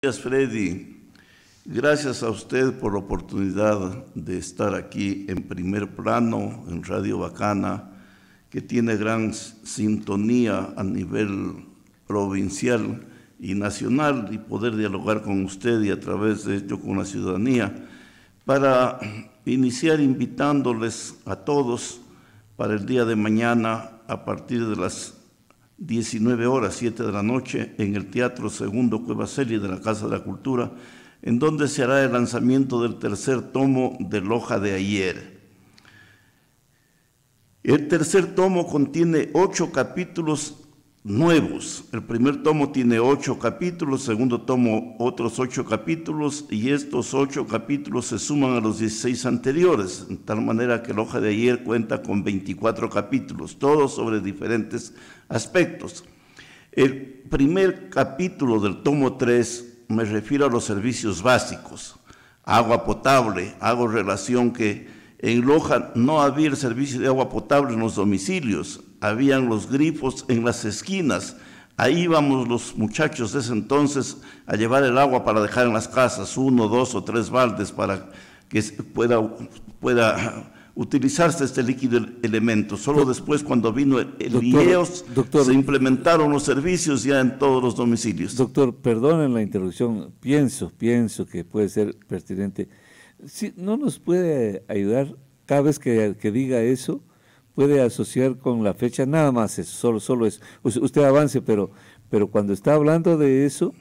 Gracias, Freddy. Gracias a usted por la oportunidad de estar aquí en primer plano, en Radio Bacana, que tiene gran sintonía a nivel provincial y nacional, y poder dialogar con usted y a través de ello con la ciudadanía, para iniciar invitándoles a todos para el día de mañana a partir de las 19 horas, 7 de la noche, en el Teatro Segundo Cuevaceli de la Casa de la Cultura, en donde se hará el lanzamiento del tercer tomo de Loja de Ayer. El tercer tomo contiene 8 capítulos nuevos. El primer tomo tiene 8 capítulos, segundo tomo otros 8 capítulos, y estos 8 capítulos se suman a los 16 anteriores, de tal manera que Loja de Ayer cuenta con 24 capítulos, todos sobre diferentes aspectos. El primer capítulo del tomo 3 me refiero a los servicios básicos, agua potable. Hago relación que en Loja no había el servicio de agua potable en los domicilios, habían los grifos en las esquinas. Ahí íbamos los muchachos de ese entonces a llevar el agua para dejar en las casas, 1, 2 o 3 baldes para que pueda utilizarse este líquido elemento. Solo después, cuando vino el IEOS, se implementaron los servicios ya en todos los domicilios. Doctor, perdonen la interrupción, pienso que puede ser pertinente. Si no nos puede ayudar, cada vez que diga eso, puede asociar con la fecha, nada más eso, solo eso. Usted avance, pero cuando está hablando de eso,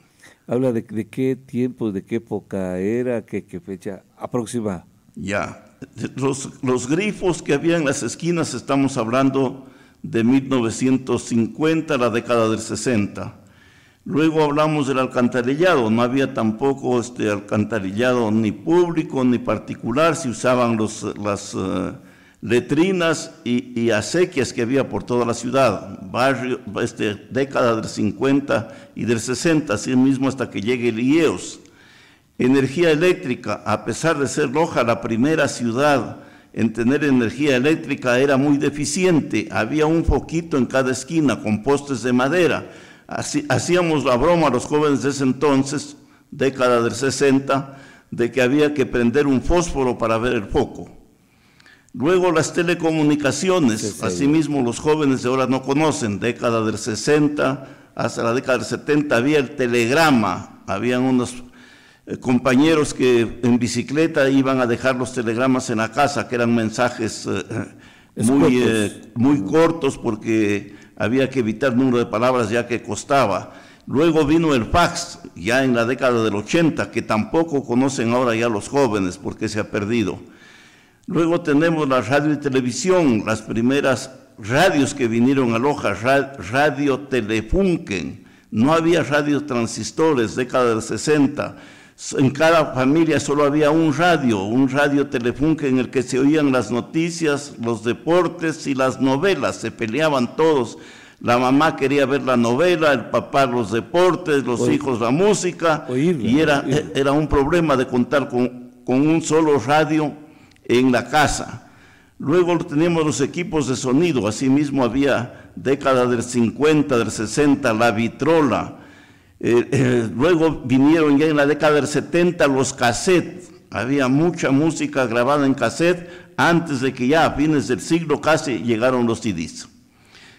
habla de qué tiempo, de qué época era, qué fecha aproximada. Ya, los grifos que había en las esquinas, estamos hablando de 1950, la década del 60. Luego hablamos del alcantarillado, no había tampoco alcantarillado ni público ni particular, se usaban las letrinas y acequias que había por toda la ciudad, década del 50 y del 60, así mismo hasta que llegue el IEOS. Energía eléctrica, a pesar de ser Loja la primera ciudad en tener energía eléctrica, era muy deficiente, había un foquito en cada esquina con postes de madera. Hacíamos la broma a los jóvenes de ese entonces, década del 60, de que había que prender un fósforo para ver el foco. Luego las telecomunicaciones, asimismo los jóvenes de ahora no conocen, década del 60 hasta la década del 70 había el telegrama, habían unos compañeros que en bicicleta iban a dejar los telegramas en la casa, que eran mensajes muy cortos porque había que evitar el número de palabras ya que costaba. Luego vino el fax, ya en la década del 80, que tampoco conocen ahora ya los jóvenes porque se ha perdido. Luego tenemos la radio y televisión, las primeras radios que vinieron a Loja, Radio Telefunken. No había radios transistores, década del 60. En cada familia solo había un radio Telefunken, en el que se oían las noticias, los deportes y las novelas. Se peleaban todos. La mamá quería ver la novela, el papá los deportes, los hijos la música. Y era un problema de contar con un solo radio en la casa. Luego teníamos los equipos de sonido. Asimismo había década del 50, del 60, la vitrola. Luego vinieron ya en la década del 70 los cassettes. Había mucha música grabada en cassette antes de que ya a fines del siglo casi llegaron los CDs.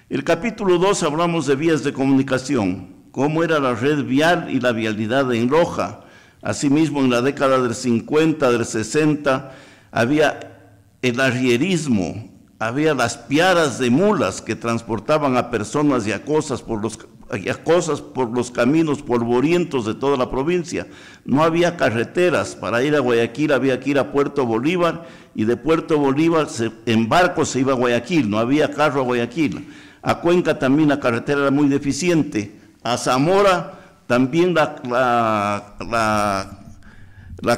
El capítulo 2 hablamos de vías de comunicación, cómo era la red vial y la vialidad en Loja. Asimismo, en la década del 50, del 60, había el arrierismo, había las piaras de mulas que transportaban a personas y a cosas por los caminos polvorientos de toda la provincia. No había carreteras. Para ir a Guayaquil había que ir a Puerto Bolívar, y de Puerto Bolívar en barco se iba a Guayaquil, no había carro a Guayaquil. A Cuenca también la carretera era muy deficiente. A Zamora también la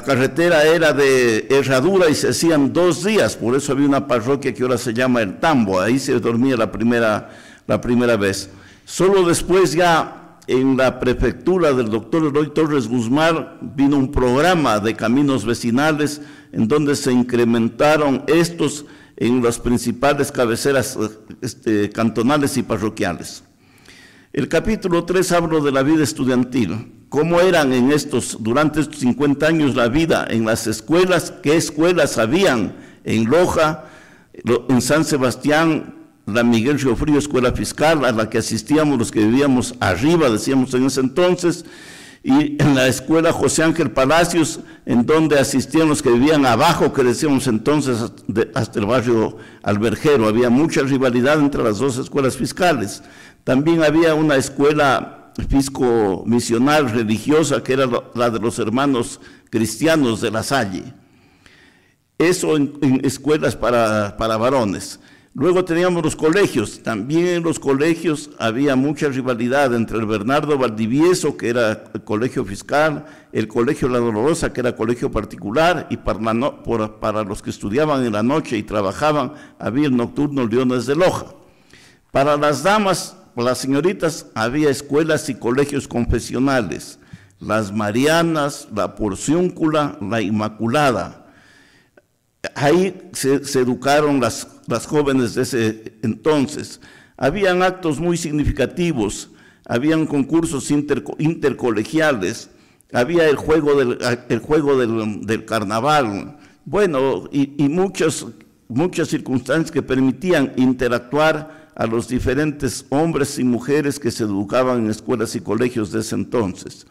carretera era de herradura y se hacían 2 días, por eso había una parroquia que ahora se llama El Tambo, ahí se dormía la primera vez. Solo después ya en la prefectura del doctor Eloy Torres Guzmán vino un programa de caminos vecinales en donde se incrementaron estos en las principales cabeceras cantonales y parroquiales. El capítulo 3 hablo de la vida estudiantil. cómo eran durante estos 50 años la vida en las escuelas, qué escuelas habían en Loja, en San Sebastián, la Miguel Riofrío Escuela Fiscal, a la que asistíamos los que vivíamos arriba, decíamos en ese entonces, y en la escuela José Ángel Palacios, en donde asistían los que vivían abajo, que decíamos entonces hasta el barrio Alberjero. Había mucha rivalidad entre las dos escuelas fiscales. También había una escuela fisco-misional religiosa, que era la de los hermanos cristianos de La Salle. Eso en escuelas para varones. Luego teníamos los colegios. También en los colegios había mucha rivalidad entre el Bernardo Valdivieso, que era el colegio fiscal, el colegio La Dolorosa, que era colegio particular, y para los que estudiaban en la noche y trabajaban, había el nocturno Leones de Loja. Para las damas, las señoritas, había escuelas y colegios confesionales, las Marianas, la Porciúncula, la Inmaculada. Ahí se educaron las jóvenes de ese entonces. Habían actos muy significativos, habían concursos intercolegiales, había el juego del carnaval, bueno, y muchas circunstancias que permitían interactuar a los diferentes hombres y mujeres que se educaban en escuelas y colegios de ese entonces.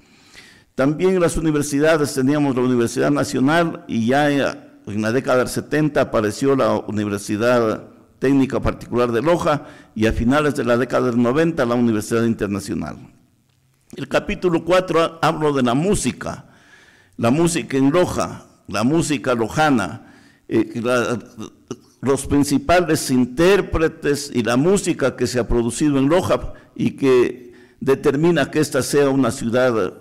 También en las universidades teníamos la Universidad Nacional, y ya en la década del 70 apareció la Universidad Técnica Particular de Loja, y a finales de la década del 90 la Universidad Internacional. El capítulo 4 hablo de la música en Loja, la música lojana, los principales intérpretes y la música que se ha producido en Loja y que determina que esta sea una ciudad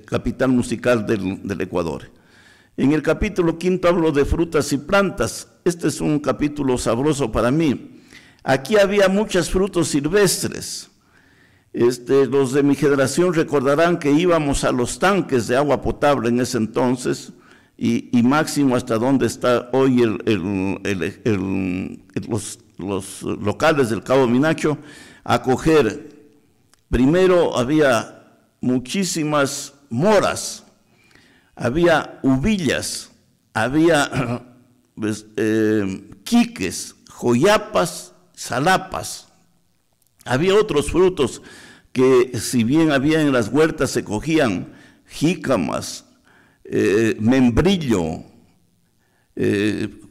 capital musical del Ecuador. En el capítulo 5 hablo de frutas y plantas. Este es un capítulo sabroso para mí. Aquí había muchos frutos silvestres. Los de mi generación recordarán que íbamos a los tanques de agua potable en ese entonces, y máximo hasta donde está hoy los locales del Cabo Minacho, a coger. Primero había muchísimas moras, había uvillas, había quiques, joyapas, salapas. Había otros frutos que, si bien había en las huertas, se cogían jícamas, membrillo,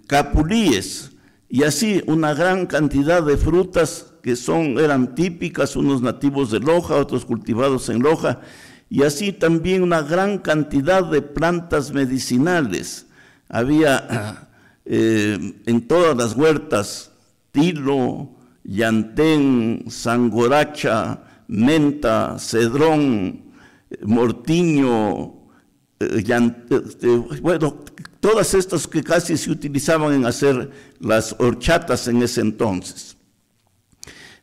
capulíes, y así una gran cantidad de frutas que eran típicas, unos nativos de Loja, otros cultivados en Loja, y así también una gran cantidad de plantas medicinales. Había en todas las huertas tilo, llantén, sangoracha, menta, cedrón, mortiño, bueno, todas estas que casi se utilizaban en hacer las horchatas en ese entonces.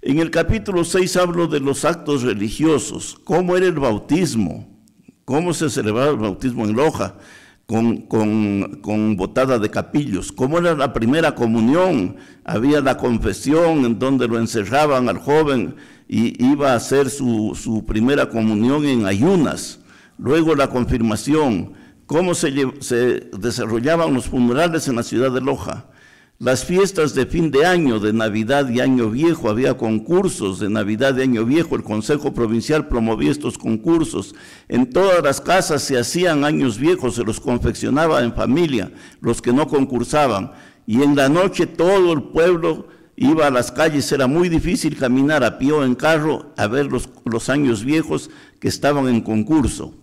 En el capítulo 6 hablo de los actos religiosos, cómo era el bautismo, cómo se celebraba el bautismo en Loja, con botada de capillos, cómo era la primera comunión. Había la confesión en donde lo encerraban al joven y iba a hacer su primera comunión en ayunas. Luego la confirmación, cómo se desarrollaban los funerales en la ciudad de Loja. Las fiestas de fin de año, de Navidad y Año Viejo, había concursos de Navidad y Año Viejo, el Consejo Provincial promovía estos concursos. En todas las casas se hacían años viejos, se los confeccionaba en familia, los que no concursaban. Y en la noche todo el pueblo iba a las calles, era muy difícil caminar a pie o en carro a ver los años viejos que estaban en concurso.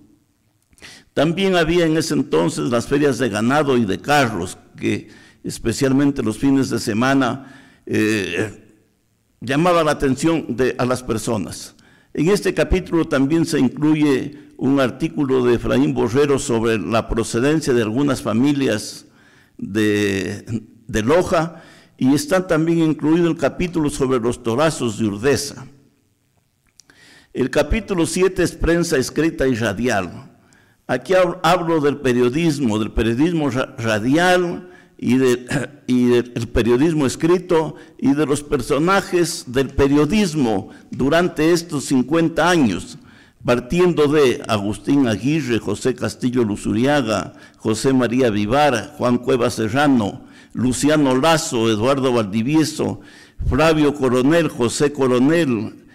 También había en ese entonces las ferias de ganado y de carros, que especialmente los fines de semana llamaba la atención a las personas. En este capítulo también se incluye un artículo de Efraín Borrero sobre la procedencia de algunas familias de Loja, y está también incluido el capítulo sobre los torazos de Urdesa. El capítulo 7 es prensa escrita y radial. Aquí hablo del periodismo radial y del periodismo escrito, y de los personajes del periodismo durante estos 50 años. partiendo de Agustín Aguirre, José Castillo Luzuriaga, José María Vivar, Juan Cuevas Serrano, Luciano Lazo, Eduardo Valdivieso, Flavio Coronel, José Coronel,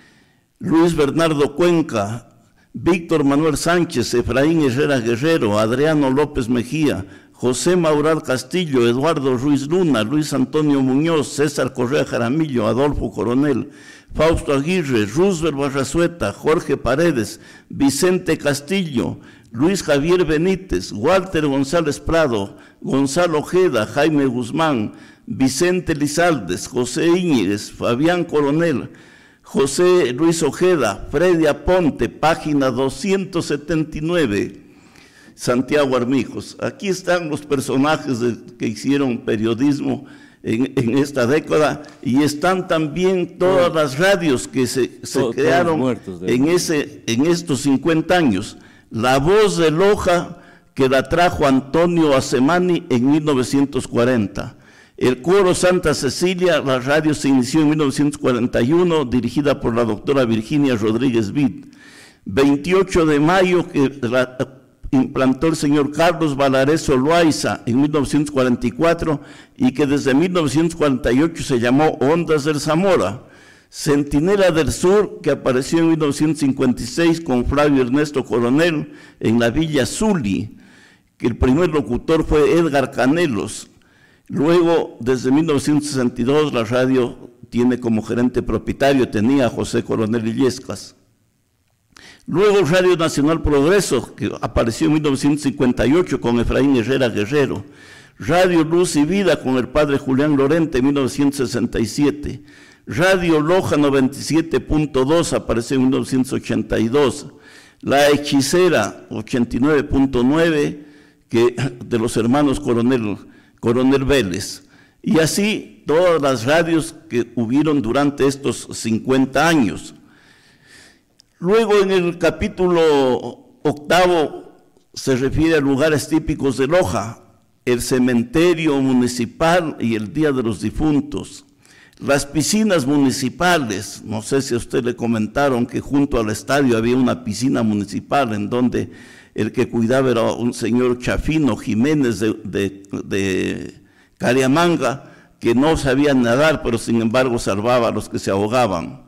Luis Bernardo Cuenca, Víctor Manuel Sánchez, Efraín Herrera Guerrero, Adriano López Mejía, José Maural Castillo, Eduardo Ruiz Luna, Luis Antonio Muñoz, César Correa Jaramillo, Adolfo Coronel, Fausto Aguirre, Roosevelt Barrazueta, Jorge Paredes, Vicente Castillo, Luis Javier Benítez, Walter González Prado, Gonzalo Ojeda, Jaime Guzmán, Vicente Lizaldes, José Íñiguez, Fabián Coronel, José Luis Ojeda, Freddy Aponte, página 279, Santiago Armijos. Aquí están los personajes que hicieron periodismo en esta década, y están también todas las radios que se crearon en estos 50 años. La Voz de Loja, que la trajo Antonio Acemani en 1940. El Coro Santa Cecilia, la radio se inició en 1941, dirigida por la doctora Virginia Rodríguez Vid. 28 de mayo, que la implantó el señor Carlos Valareso Loaiza en 1944, y que desde 1948 se llamó Ondas del Zamora. Centinela del Sur, que apareció en 1956 con Flavio Ernesto Coronel en la Villa Zuli, que el primer locutor fue Edgar Canelos. Luego, desde 1962, la radio tiene como gerente propietario, tenía a José Coronel Illescas. Luego Radio Nacional Progreso, que apareció en 1958 con Efraín Herrera Guerrero. Radio Luz y Vida con el padre Julián Lorente en 1967. Radio Loja 97.2 apareció en 1982. La Hechicera 89.9, que de los hermanos Coronel Vélez. Y así todas las radios que hubieron durante estos 50 años. Luego, en el capítulo 8 se refiere a lugares típicos de Loja: el cementerio municipal y el Día de los Difuntos. Las piscinas municipales, no sé si a usted le comentaron que junto al estadio había una piscina municipal en donde el que cuidaba era un señor Chafino Jiménez de Cariamanga, que no sabía nadar, pero sin embargo salvaba a los que se ahogaban.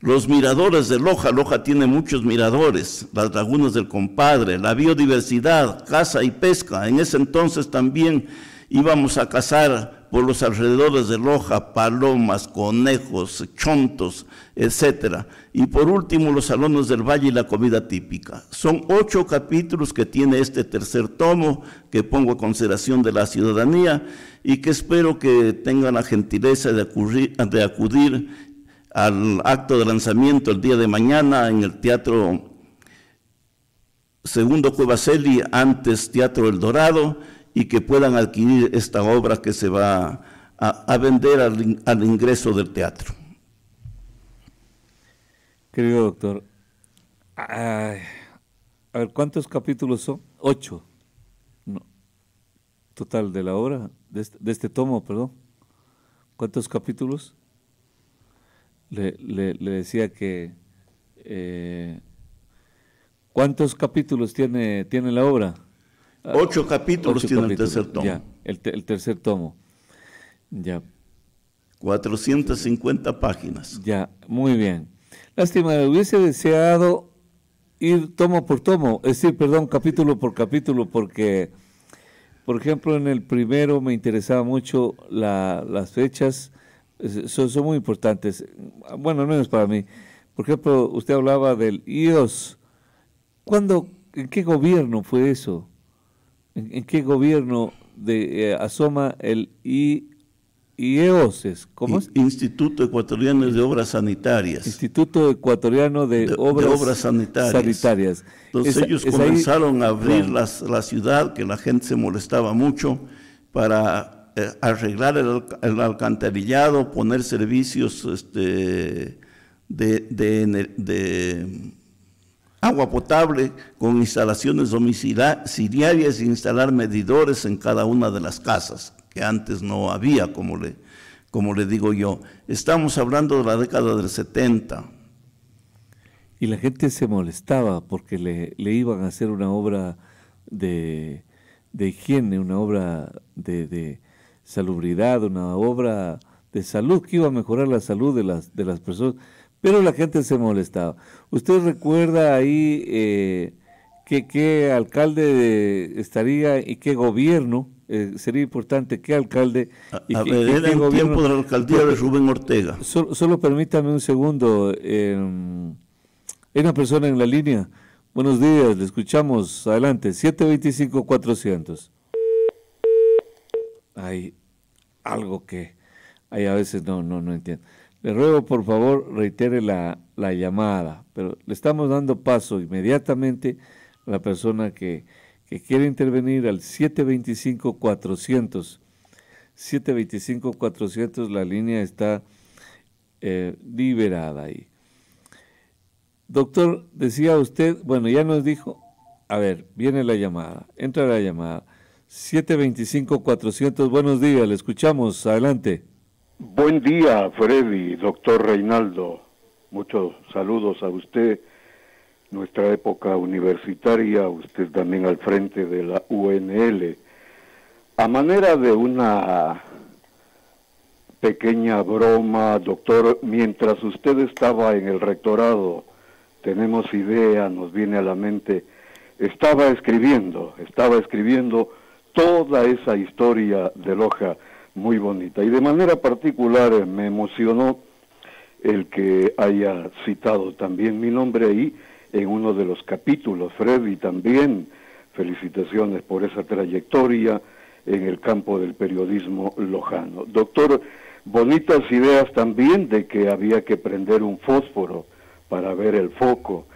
Los miradores de Loja, Loja tiene muchos miradores, las lagunas del Compadre, la biodiversidad, caza y pesca. En ese entonces también íbamos a cazar por los alrededores de Loja, palomas, conejos, chontos, etcétera. Y por último, los salones del valle y la comida típica. Son 8 capítulos que tiene este tercer tomo, que pongo a consideración de la ciudadanía, y que espero que tengan la gentileza de acudir al acto de lanzamiento el día de mañana en el Teatro Segundo Cuevaceli, antes Teatro El Dorado, y que puedan adquirir esta obra que se va a vender al ingreso del teatro. Querido doctor, a ver, ¿cuántos capítulos son? 8. No, total de la obra, de este tomo, perdón. ¿Cuántos capítulos? Le decía que ¿cuántos capítulos tiene la obra? 8 capítulos tiene el tercer tomo. Ya, el tercer tomo. Ya. 450 páginas. Ya, muy bien. Lástima, hubiese deseado ir tomo por tomo, es decir, perdón, capítulo por capítulo, porque, por ejemplo, en el primero me interesaba mucho las fechas. Son muy importantes. Bueno, no es para mí. Por ejemplo, usted hablaba del IOS. ¿En qué gobierno fue eso? ¿En qué gobierno asoma el IEOS? ¿Cómo es? Instituto Ecuatoriano de Obras Sanitarias. Instituto Ecuatoriano de Obras Sanitarias. Entonces ellos comenzaron a abrir la ciudad, que la gente se molestaba mucho, para arreglar el alcantarillado, poner servicios de agua potable con instalaciones domiciliarias e instalar medidores en cada una de las casas, que antes no había, como le digo yo. Estamos hablando de la década del 70. y la gente se molestaba porque le iban a hacer una obra de higiene, una obra de salubridad, una obra de salud que iba a mejorar la salud de las personas, pero la gente se molestaba. ¿Usted recuerda ahí qué alcalde estaría y qué gobierno? Sería importante qué alcalde y a qué, ver, qué era en gobierno. tiempo de la alcaldía de Rubén Ortega. Solo permítame un segundo. Hay una persona en la línea. Buenos días, le escuchamos. Adelante, 725-400. Hay algo que hay a veces no entiendo. Le ruego, por favor, reitere la llamada, pero le estamos dando paso inmediatamente a la persona que quiere intervenir al 725-400. 725-400, la línea está liberada ahí. Doctor, decía usted, bueno, ya nos dijo, a ver, viene la llamada, entra la llamada. 725-400, buenos días, le escuchamos, adelante. Buen día, Freddy, doctor Reinaldo. Muchos saludos a usted, nuestra época universitaria, usted también al frente de la UNL. A manera de una pequeña broma, doctor, mientras usted estaba en el rectorado, tenemos idea, nos viene a la mente, estaba escribiendo toda esa historia de Loja muy bonita. Y de manera particular me emocionó el que haya citado también mi nombre ahí en uno de los capítulos. Freddy, también felicitaciones por esa trayectoria en el campo del periodismo lojano. Doctor, bonitas ideas también de que había que prender un fósforo para ver el foco.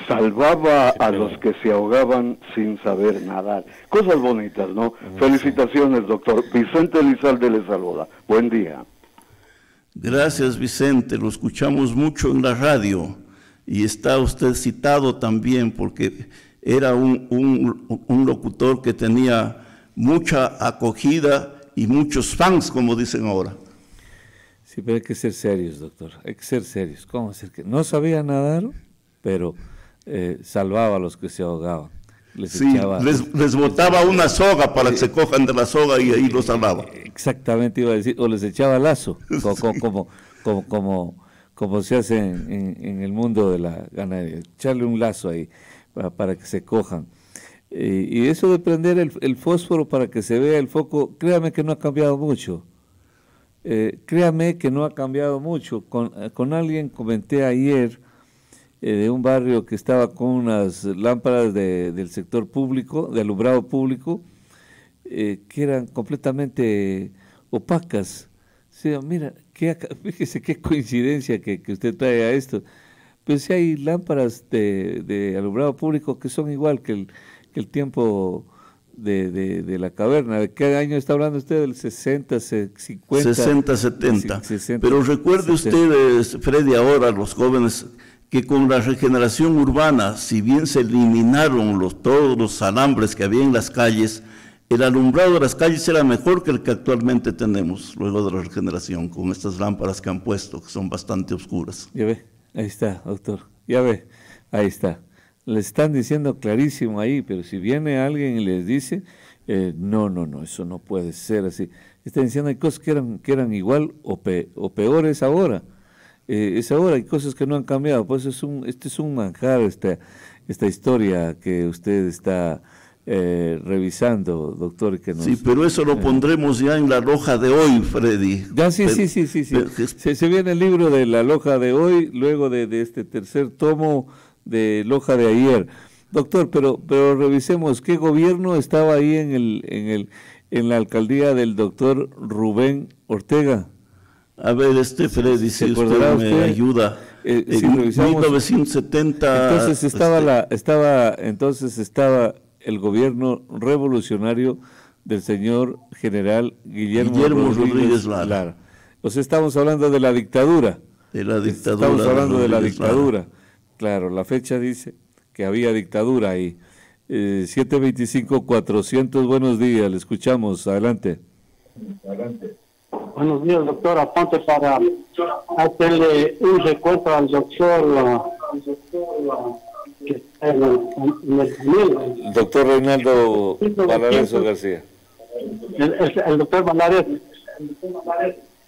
Salvaba a los que se ahogaban sin saber nadar. Cosas bonitas, ¿no? Felicitaciones, doctor. Vicente Elizalde le saluda. Buen día. Gracias, Vicente. Lo escuchamos mucho en la radio y está usted citado también porque era un locutor que tenía mucha acogida y muchos fans, como dicen ahora. Sí, pero hay que ser serios, doctor. Hay que ser serios. ¿Cómo hacer que no sabía nadar, pero salvaba a los que se ahogaban? Les botaba una soga para que se cojan de la soga y ahí los salvaba. Exactamente, iba a decir, o les echaba lazo, como se hace en el mundo de la ganadería, echarle un lazo ahí para que se cojan. Y eso de prender el fósforo para que se vea el foco, créame que no ha cambiado mucho. Créame que no ha cambiado mucho. Con alguien comenté ayer de un barrio que estaba con unas lámparas del sector público, de alumbrado público, que eran completamente opacas. O sea, mira, fíjese qué coincidencia que usted trae a esto. Pero si hay lámparas de alumbrado público que son igual que el tiempo de la caverna. ¿De qué año está hablando usted? ¿Del 60, 50? 60, 70. 60, pero recuerde 70. Usted, Freddy, ahora los jóvenes, que con la regeneración urbana, si bien se eliminaron todos los alambres que había en las calles, el alumbrado de las calles era mejor que el que actualmente tenemos, luego de la regeneración, con estas lámparas que han puesto, que son bastante oscuras. Ya ve, ahí está, doctor, ya ve, ahí está. Le están diciendo clarísimo ahí, pero si viene alguien y les dice, no, eso no puede ser así. Están diciendo hay cosas que eran igual o peores ahora. Es ahora, hay cosas que no han cambiado. Pues este es un manjar, esta historia que usted está revisando, doctor. Sí, pero eso lo pondremos ya en la Loja de hoy, Freddy. Ya, sí. Se viene el libro de la Loja de hoy, luego de este tercer tomo de Loja de ayer. Doctor, pero revisemos, ¿qué gobierno estaba ahí en la alcaldía del doctor Rubén Ortega? A ver, Freddy, si usted me ayuda. Si en revisamos, 1970... Entonces estaba el gobierno revolucionario del señor general Guillermo Rodríguez Lara. O sea, estamos hablando de la dictadura. Estamos hablando de la dictadura. Lara. Claro, la fecha dice que había dictadura ahí. 725-400, buenos días, le escuchamos, adelante. Buenos días, doctor. Aponte para hacerle un recuento al doctor que está en el panel. El doctor Reinaldo Valares García. El doctor Valares.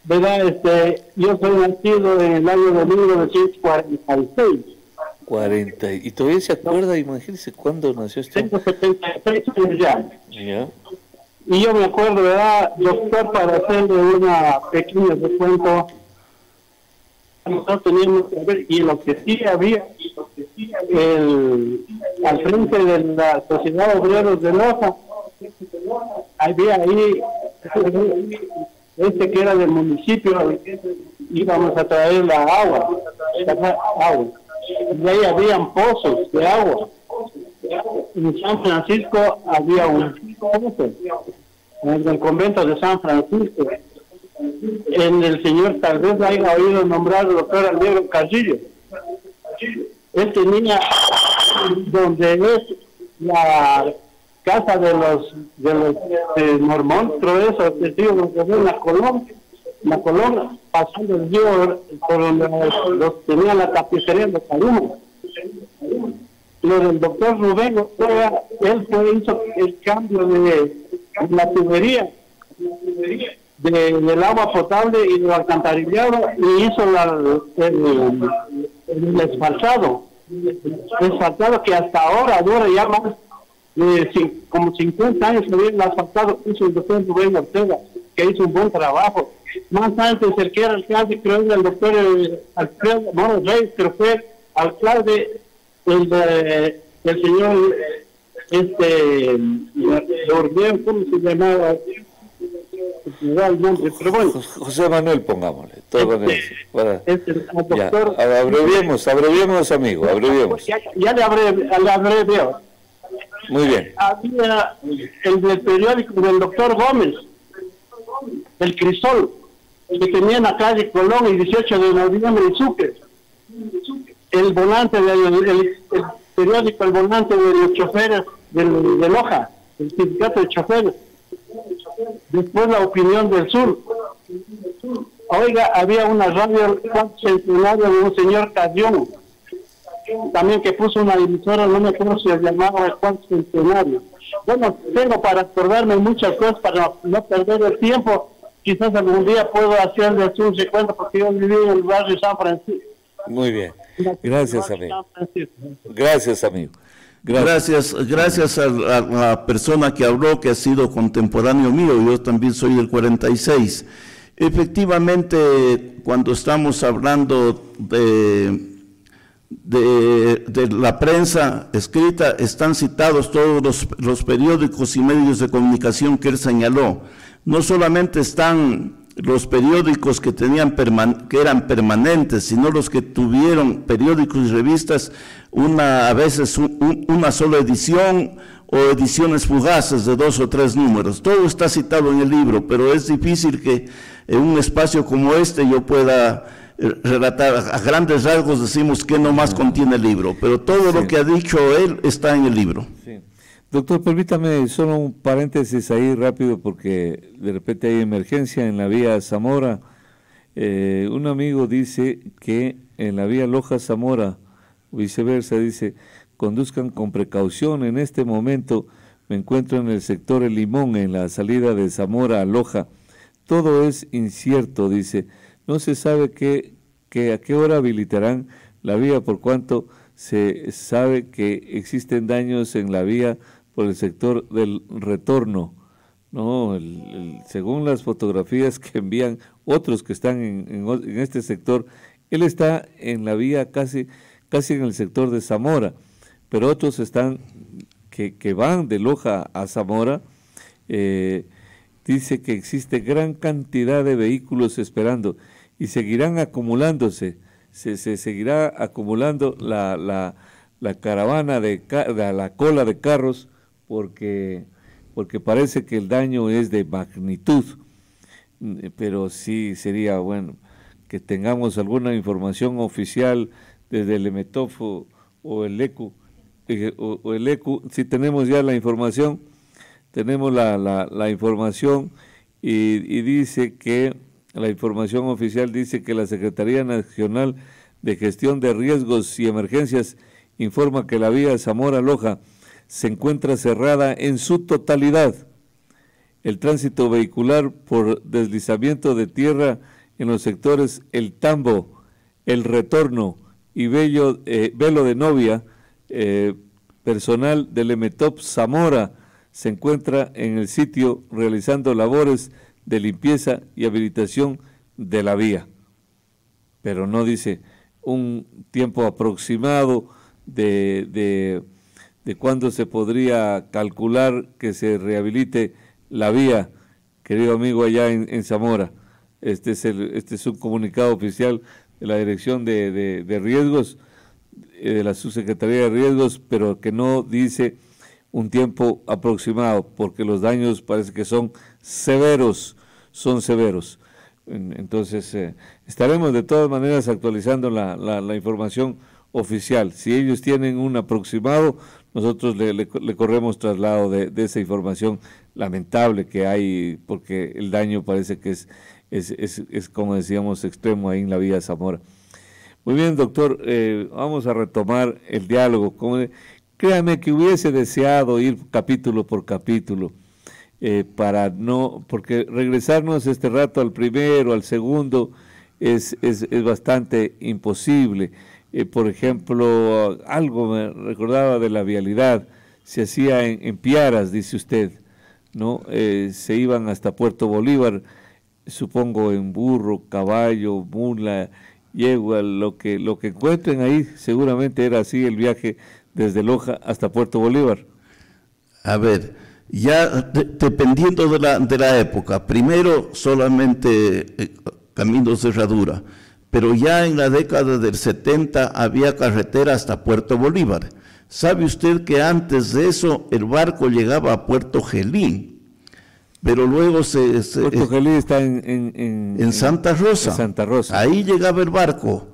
¿Verdad? Yo soy nacido en el año de 1946. 40. ¿Y todavía se acuerda? Imagínese cuándo nació este. Tengo 76 años ya. ¿Ya? Y yo me acuerdo, ¿verdad, doctor, para hacerle una pequeña recuento? Nosotros teníamos que ver, y lo que sí había, al frente de la Sociedad Obreros de Loja, había ahí, que era del municipio, íbamos a traer la agua. Y ahí habían pozos de agua. En San Francisco había un pozo, en el convento de San Francisco. En el señor, tal vez haya oído nombrar al doctor Almero Carrillo. Él tenía donde es la casa de los Mormón, todo eso, testigos de la Colón, pasando el río por donde los tenía la tapicería de Carumo. Lo del doctor Rubén Ortega, él hizo el cambio de la tubería del agua potable y del alcantarillado, y hizo el asfaltado que hasta ahora dura ya más de como 50 años que viene el asfaltado que hizo el doctor Rubén Ortega, que hizo un buen trabajo. Más antes el que era alcalde, creo que el doctor Alfredo Moro Reyes, que fue alcalde el señor Ordeón, ¿cómo se llamaba? Pero bueno, José Manuel, pongámosle. Todo doctor, abreviemos, amigo, abreviemos. Ya le abrevio. Muy bien. Había el del periódico del doctor Gómez, el Crisol, que tenía en la calle Colón el 18 de noviembre en Sucre. El volante el periódico, el volante de los choferes de Loja, el sindicato de choferes. Después la opinión del sur. Oiga, había una radio centenaria de un señor Cayón, también, que puso una emisora, no me acuerdo si se llamaba el Cuarto Centenario. Bueno, tengo para acordarme muchas cosas para no perder el tiempo. Quizás algún día puedo hacerle un recuento, porque yo viví en el barrio San Francisco. Muy bien. Gracias, amigo. Gracias, amigo. Gracias a la persona que habló, que ha sido contemporáneo mío. Yo también soy del 46. Efectivamente, cuando estamos hablando de la prensa escrita, están citados todos los periódicos y medios de comunicación que él señaló. No solamente están los periódicos que eran permanentes, sino los que tuvieron periódicos y revistas a veces una sola edición o ediciones fugaces de 2 o 3 números. Todo está citado en el libro, pero es difícil que en un espacio como este yo pueda relatar. A grandes rasgos decimos que no más contiene el libro, pero todo lo que ha dicho él está en el libro. Sí. Doctor, permítame solo un paréntesis ahí rápido, porque de repente hay emergencia en la vía Zamora. Un amigo dice que en la vía Loja-Zamora, viceversa, dice: conduzcan con precaución. En este momento me encuentro en el sector El Limón, en la salida de Zamora a Loja. Todo es incierto, dice. No se sabe a qué hora habilitarán la vía, por cuanto se sabe que existen daños en la vía por el sector del retorno. No, según las fotografías que envían otros que están en este sector, él está en la vía casi en el sector de Zamora, pero otros están que van de Loja a Zamora. Dice que existe gran cantidad de vehículos esperando y seguirán acumulándose, se seguirá acumulando la caravana de la cola de carros, porque parece que el daño es de magnitud. Pero sí sería bueno que tengamos alguna información oficial desde el EMETOF o el ECU, si tenemos ya la información. Tenemos la información y dice que la información oficial dice que la Secretaría Nacional de Gestión de Riesgos y Emergencias informa que la vía Zamora-Loja se encuentra cerrada en su totalidad. El tránsito vehicular por deslizamiento de tierra en los sectores El Tambo, El Retorno y Velo de Novia, personal del EMETOP Zamora se encuentra en el sitio realizando labores de limpieza y habilitación de la vía. Pero no dice un tiempo aproximado de cuándo se podría calcular que se rehabilite la vía, querido amigo, allá en Zamora. Este es un comunicado oficial de la Dirección de Riesgos, de la Subsecretaría de Riesgos, pero que no dice un tiempo aproximado, porque los daños parece que son severos. Entonces, estaremos de todas maneras actualizando la información oficial. Si ellos tienen un aproximado, nosotros le corremos traslado de esa información lamentable que hay, porque el daño parece que es como decíamos, extremo ahí en la vía Zamora. Muy bien, doctor, vamos a retomar el diálogo. Créame que hubiese deseado ir capítulo por capítulo, porque regresarnos este rato al primero, al segundo, es bastante imposible. Por ejemplo, algo me recordaba de la vialidad, se hacía en Piaras, dice usted, ¿no? Se iban hasta Puerto Bolívar, supongo en burro, caballo, mula, yegua, lo que encuentren ahí, seguramente era así el viaje desde Loja hasta Puerto Bolívar. A ver, ya dependiendo de la época, primero solamente caminos de herradura, pero ya en la década del 70 había carretera hasta Puerto Bolívar. ¿Sabe usted que antes de eso el barco llegaba a Puerto Gelí? Pero luego Puerto Gelí está en Santa Rosa. En Santa Rosa. Ahí llegaba el barco.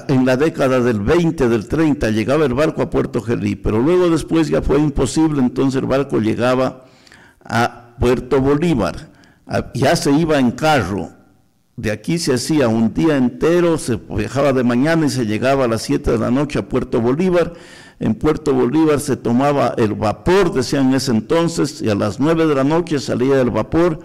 En la década del 20, del 30, llegaba el barco a Puerto Gelí, pero luego después ya fue imposible, entonces el barco llegaba a Puerto Bolívar. Ya se iba en carro. De aquí se hacía un día entero, se viajaba de mañana y se llegaba a las 7 de la noche a Puerto Bolívar. En Puerto Bolívar se tomaba el vapor, decían en ese entonces, y a las 9 de la noche salía el vapor.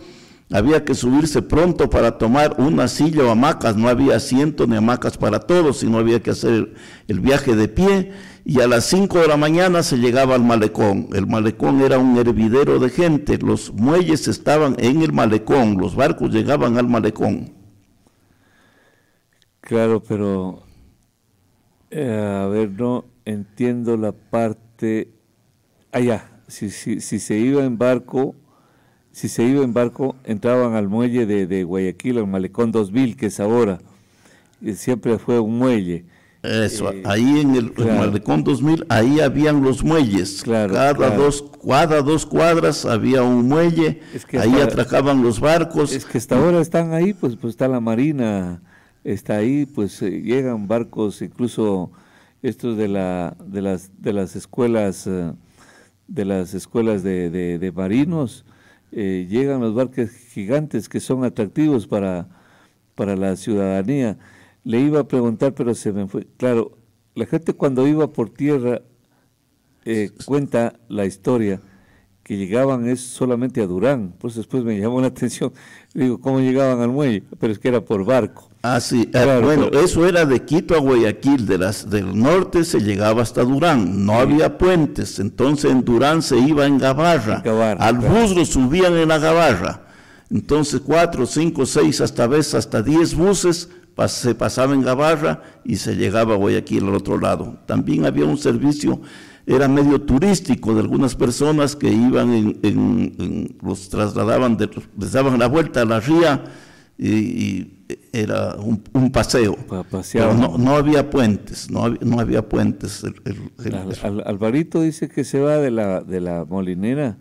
Había que subirse pronto para tomar una silla o hamacas, no había asiento ni hamacas para todos, sino había que hacer el viaje de pie, y a las 5 de la mañana se llegaba al malecón. El malecón era un hervidero de gente, los muelles estaban en el malecón, los barcos llegaban al malecón. Claro, pero a ver, no entiendo la parte allá. Si se iba en barco, entraban al muelle de Guayaquil, al malecón 2000, que es ahora, siempre fue un muelle. Eso, ahí en el malecón 2000, ahí habían los muelles. Claro, cada dos cuadras había un muelle, ahí atracaban los barcos. Es que hasta ahora están ahí, pues está la marina, está ahí, pues llegan barcos, incluso estos de las escuelas de marinos, llegan los barcos gigantes que son atractivos para la ciudadanía. Le iba a preguntar, pero se me fue. Claro, la gente cuando iba por tierra cuenta la historia que llegaban solamente a Durán, por eso después me llamó la atención. Digo, ¿cómo llegaban al muelle? Pero es que era por barco. Ah, sí, claro, bueno, eso era de Quito a Guayaquil, del norte se llegaba hasta Durán, no había puentes, entonces en Durán se iba en Gabarra, al bus lo subían en la Gabarra, entonces 4, 5, 6, hasta 10 buses se pasaba en Gabarra y se llegaba a Guayaquil al otro lado. También había un servicio, era medio turístico, de algunas personas que iban los trasladaban, les daban la vuelta a la ría y era un paseo, pero no había puentes, no había puentes. Alvarito dice que se va de la Molinera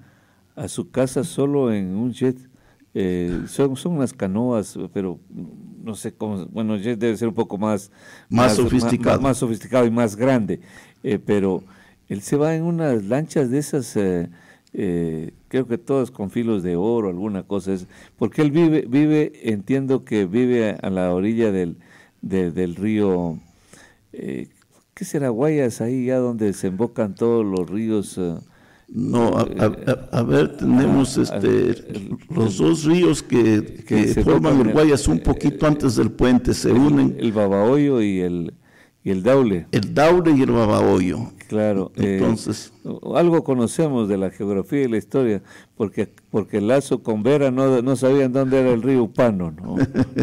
a su casa solo en un jet. Son unas canoas, pero no sé cómo, bueno, jet debe ser un poco más sofisticado. Más sofisticado y más grande, pero él se va en unas lanchas de esas, creo que todas con filos de oro, alguna cosa, porque él vive, entiendo que vive a la orilla del río ¿Qué será Guayas ahí ya donde desembocan todos los ríos? No, a ver, tenemos los dos ríos que forman el Guayas un poquito antes del puente, se unen. El Babahoyo y el Daule. El Daule y el Babahoyo. Claro. Entonces, algo conocemos de la geografía y la historia, porque el Lazo con Vera no sabían dónde era el río Upano,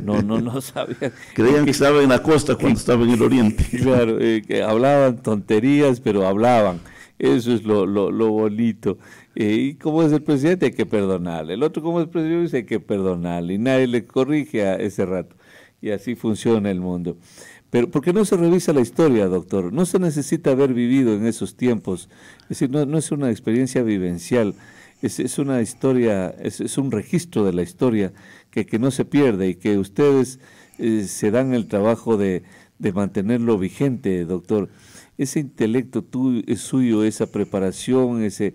no sabían. Creían que estaba en la costa cuando estaba en el oriente. Claro, que hablaban tonterías, pero hablaban. Eso es lo bonito. Y como es el presidente, hay que perdonarle. El otro, como es el presidente, dice hay que perdonarle. Y nadie le corrige a ese rato. Y así funciona el mundo. Pero ¿por qué no se revisa la historia, doctor? No se necesita haber vivido en esos tiempos. Es decir, no es una experiencia vivencial. Es una historia, es un registro de la historia que no se pierde y que ustedes se dan el trabajo de mantenerlo vigente, doctor. Ese intelecto es suyo, esa preparación, ese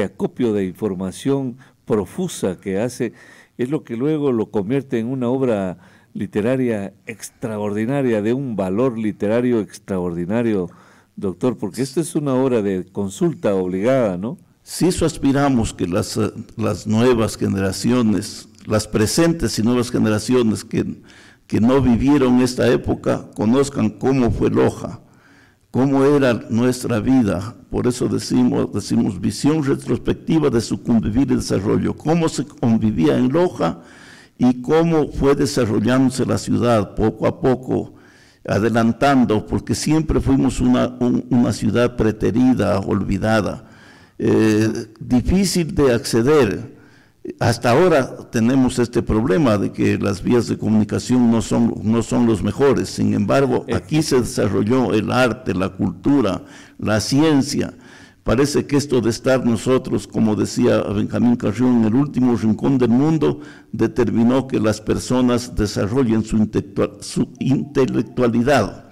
acopio de información profusa que hace, es lo que luego lo convierte en una obra literaria extraordinaria, de un valor literario extraordinario, doctor, porque esta es una obra de consulta obligada, ¿no? Sí, eso aspiramos, que las nuevas generaciones, las presentes y nuevas generaciones que no vivieron esta época, conozcan cómo fue Loja, cómo era nuestra vida. Por eso decimos visión retrospectiva de su convivir y desarrollo, cómo se convivía en Loja y cómo fue desarrollándose la ciudad poco a poco, adelantando, porque siempre fuimos una ciudad preterida, olvidada, difícil de acceder. Hasta ahora tenemos este problema de que las vías de comunicación no son los mejores. Sin embargo, aquí se desarrolló el arte, la cultura, la ciencia. Parece que esto de estar nosotros, como decía Benjamín Carrión, en el último rincón del mundo, determinó que las personas desarrollen su intelectualidad.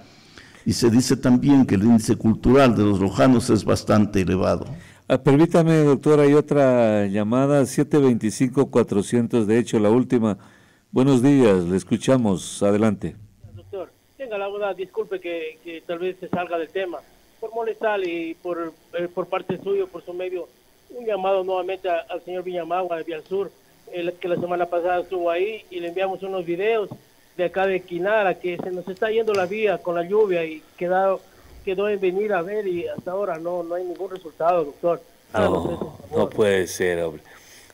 Y se dice también que el índice cultural de los lojanos es bastante elevado. Permítame, doctor, hay otra llamada, 725-400, de hecho, la última. Buenos días, le escuchamos, adelante. Doctor, tenga la verdad, disculpe que tal vez se salga del tema. Por molestarle y por parte suyo, por su medio, un llamado nuevamente al señor Villamagua de Vialsur, que la semana pasada estuvo ahí, y le enviamos unos videos de acá de Quinara, que se nos está yendo la vía con la lluvia y quedó en venir a ver, y hasta ahora no hay ningún resultado, doctor. No puede ser, hombre.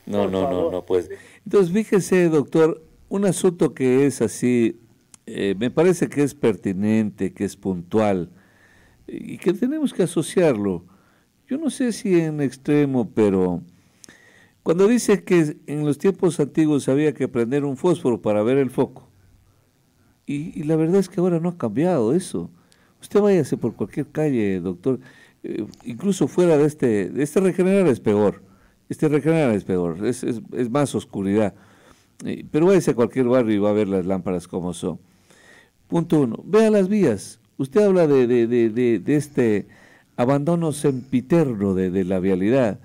No puede ser. Entonces, fíjese, doctor, un asunto que es así, me parece que es pertinente, que es puntual, y que tenemos que asociarlo. Yo no sé si en extremo, pero cuando dice que en los tiempos antiguos había que prender un fósforo para ver el foco, y la verdad es que ahora no ha cambiado eso. Usted váyase por cualquier calle, doctor, incluso fuera de este regenerar es peor, es más oscuridad, pero váyase a cualquier barrio y va a ver las lámparas como son. Punto uno, vea las vías. Usted habla de este abandono sempiterno de la vialidad.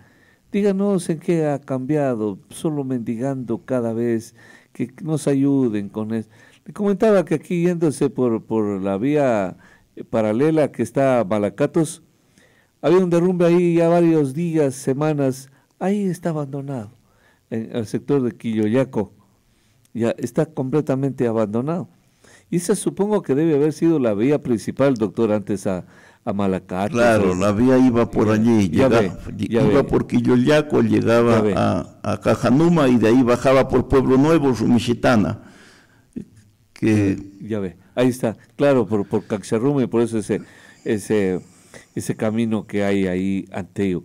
Díganos en qué ha cambiado, solo mendigando cada vez, que nos ayuden con eso. Le comentaba que aquí yéndose por la vía paralela que está a Malacatos, había un derrumbe ahí ya varios días, semanas, ahí está abandonado, en el sector de Quilloyaco, ya está completamente abandonado. Y esa supongo que debe haber sido la vía principal, doctor, antes a Malacatos. Claro, la vía iba por allí, iba por Quilloyaco, llegaba a Cajanuma y de ahí bajaba por Pueblo Nuevo, Rumichitana. Ya ve, ahí está, claro, por Caxarrume, por eso ese camino que hay ahí anteo.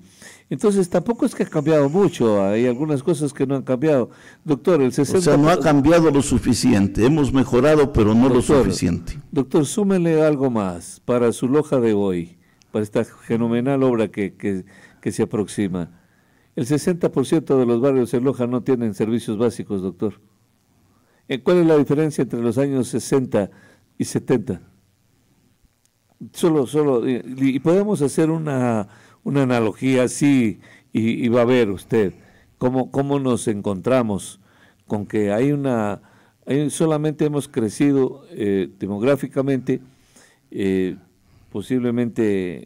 Entonces tampoco es que ha cambiado mucho, hay algunas cosas que no han cambiado. Doctor, el 60%... O sea, no ha cambiado lo suficiente, hemos mejorado, pero no lo suficiente. Doctor, súmele algo más para su Loja de hoy, para esta fenomenal obra que se aproxima. El 60% de los barrios en Loja no tienen servicios básicos, doctor. ¿Cuál es la diferencia entre los años 60 y 70? Y podemos hacer una analogía así, y va a ver usted cómo nos encontramos con que solamente hemos crecido demográficamente posiblemente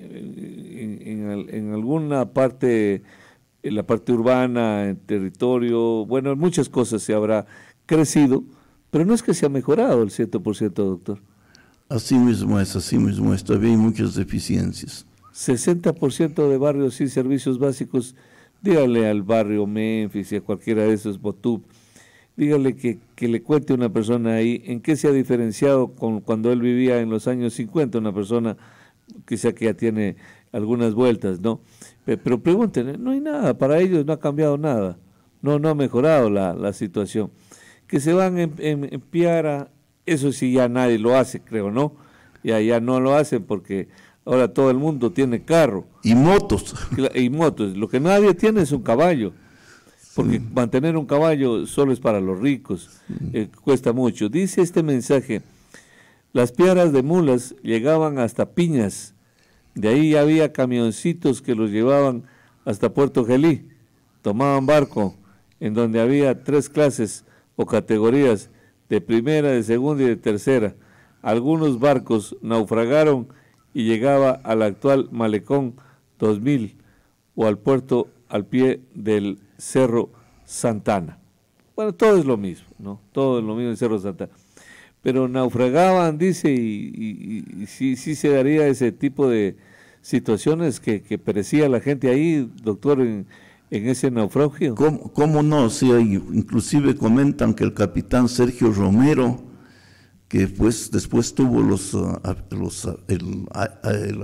en alguna parte, en la parte urbana, en territorio, bueno, en muchas cosas se habrá crecido, pero no es que se ha mejorado el 100%, doctor. Así mismo es, todavía hay muchas deficiencias. 60% de barrios sin servicios básicos, dígale al barrio Memphis y a cualquiera de esos, Botub, dígale que le cuente a una persona ahí en qué se ha diferenciado con cuando él vivía en los años 50, una persona quizá que ya tiene algunas vueltas, ¿no? Pero pregúntenle, no hay nada, para ellos no ha cambiado nada, no ha mejorado la situación. Que se van en Piara, eso sí ya nadie lo hace, creo, ¿no? Ya no lo hacen porque ahora todo el mundo tiene carro. Y motos. Y motos, lo que nadie tiene es un caballo. Porque mantener un caballo solo es para los ricos, cuesta mucho. Dice este mensaje, las piaras de mulas llegaban hasta Piñas, de ahí había camioncitos que los llevaban hasta Puerto Gelí, tomaban barco, en donde había 3 clases o categorías, de primera, de segunda y de tercera. Algunos barcos naufragaron y llegaba al actual Malecón 2000 o al puerto al pie del Cerro Santana. Bueno, todo es lo mismo, ¿no? Todo es lo mismo en Cerro Santana. Pero naufragaban, dice, y sí se daría ese tipo de situaciones que perecía la gente ahí, doctor, en ese naufragio. ¿Cómo no? Sí, inclusive comentan que el capitán Sergio Romero, que pues después tuvo el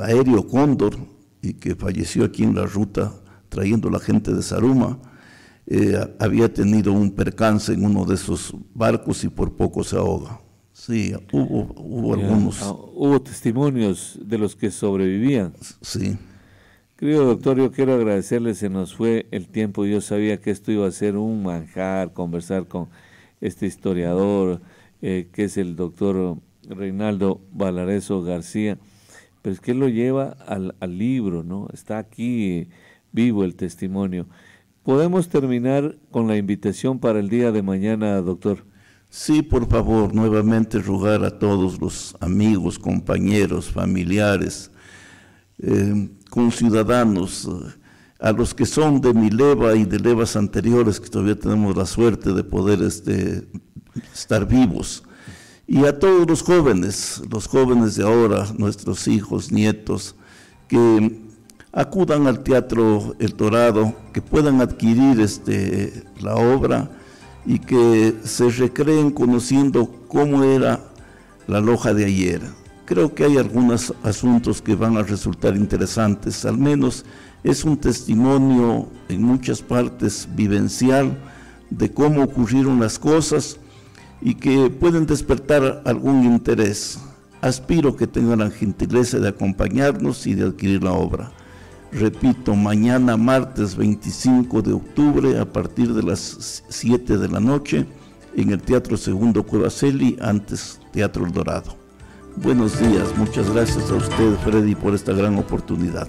aéreo Cóndor y que falleció aquí en la ruta trayendo la gente de Zaruma, había tenido un percance en uno de esos barcos y por poco se ahoga. Sí, hubo algunos. Hubo testimonios de los que sobrevivían. Sí. Querido doctor, yo quiero agradecerle, se nos fue el tiempo, yo sabía que esto iba a ser un manjar, conversar con este historiador, que es el doctor Reinaldo Valareso García, pero es que él lo lleva al libro, ¿no? Está aquí vivo el testimonio. ¿Podemos terminar con la invitación para el día de mañana, doctor? Sí, por favor, nuevamente rogar a todos los amigos, compañeros, familiares, conciudadanos, a los que son de mi leva y de levas anteriores, que todavía tenemos la suerte de poder estar vivos, y a todos los jóvenes de ahora, nuestros hijos, nietos, que acudan al Teatro El Dorado, que puedan adquirir la obra y que se recreen conociendo cómo era la Loja de ayer. Creo que hay algunos asuntos que van a resultar interesantes, al menos es un testimonio en muchas partes vivencial de cómo ocurrieron las cosas y que pueden despertar algún interés. Aspiro que tengan la gentileza de acompañarnos y de adquirir la obra. Repito, mañana martes 25 de octubre a partir de las 7 de la noche en el Teatro Segundo Cuevaceli, antes Teatro El Dorado. Buenos días, muchas gracias a usted, Freddy, por esta gran oportunidad.